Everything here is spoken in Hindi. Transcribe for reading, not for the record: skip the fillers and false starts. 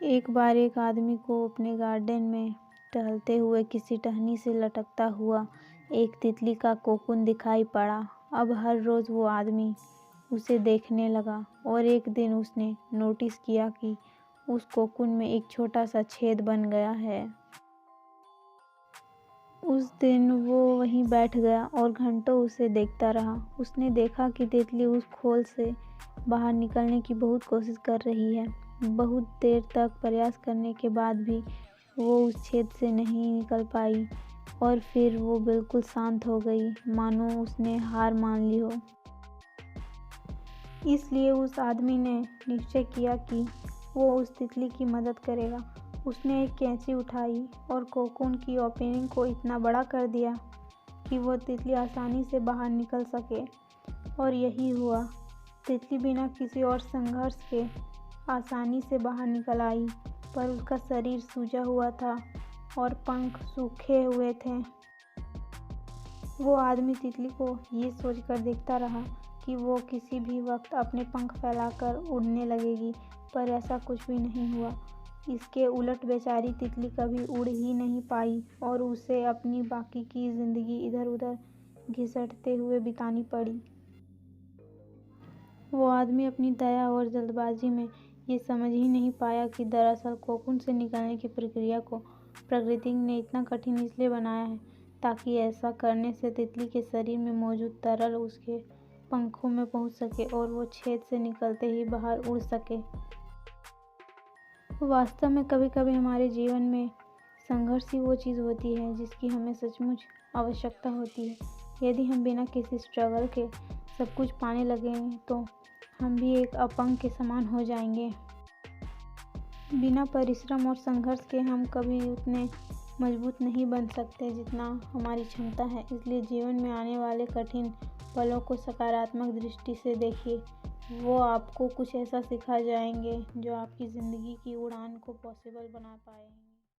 एक बार एक आदमी को अपने गार्डन में टहलते हुए किसी टहनी से लटकता हुआ एक तितली का कोकून दिखाई पड़ा। अब हर रोज़ वो आदमी उसे देखने लगा और एक दिन उसने नोटिस किया कि उस कोकून में एक छोटा सा छेद बन गया है। उस दिन वो वहीं बैठ गया और घंटों उसे देखता रहा। उसने देखा कि तितली उस खोल से बाहर निकलने की बहुत कोशिश कर रही है। बहुत देर तक प्रयास करने के बाद भी वो उस छेद से नहीं निकल पाई और फिर वो बिल्कुल शांत हो गई, मानो उसने हार मान ली हो। इसलिए उस आदमी ने निश्चय किया कि वो उस तितली की मदद करेगा। उसने एक कैंची उठाई और कोकून की ओपनिंग को इतना बड़ा कर दिया कि वो तितली आसानी से बाहर निकल सके। और यही हुआ। तितली बिना किसी और संघर्ष के आसानी से बाहर निकल आई, पर उसका शरीर सूजा हुआ था और पंख सूखे हुए थे। वो आदमी तितली को ये सोचकर देखता रहा कि वो किसी भी वक्त अपने पंख फैलाकर उड़ने लगेगी, पर ऐसा कुछ भी नहीं हुआ। इसके उलट बेचारी तितली कभी उड़ ही नहीं पाई और उसे अपनी बाकी की जिंदगी इधर उधर घिसटते हुए बितानी पड़ी। वो आदमी अपनी दया और जल्दबाजी में ये समझ ही नहीं पाया कि दरअसल कोकून से निकलने की प्रक्रिया को प्रकृति ने इतना कठिन इसलिए बनाया है ताकि ऐसा करने से तितली के शरीर में मौजूद तरल उसके पंखों में पहुंच सके और वो छेद से निकलते ही बाहर उड़ सके। वास्तव में कभी कभी हमारे जीवन में संघर्ष ही वो चीज़ होती है जिसकी हमें सचमुच आवश्यकता होती है। यदि हम बिना किसी स्ट्रगल के सब कुछ पाने लगेंगे तो हम भी एक अपंग के समान हो जाएंगे। बिना परिश्रम और संघर्ष के हम कभी उतने मजबूत नहीं बन सकते जितना हमारी क्षमता है। इसलिए जीवन में आने वाले कठिन पलों को सकारात्मक दृष्टि से देखिए। वो आपको कुछ ऐसा सिखा जाएंगे जो आपकी ज़िंदगी की उड़ान को पॉसिबल बना पाएंगे।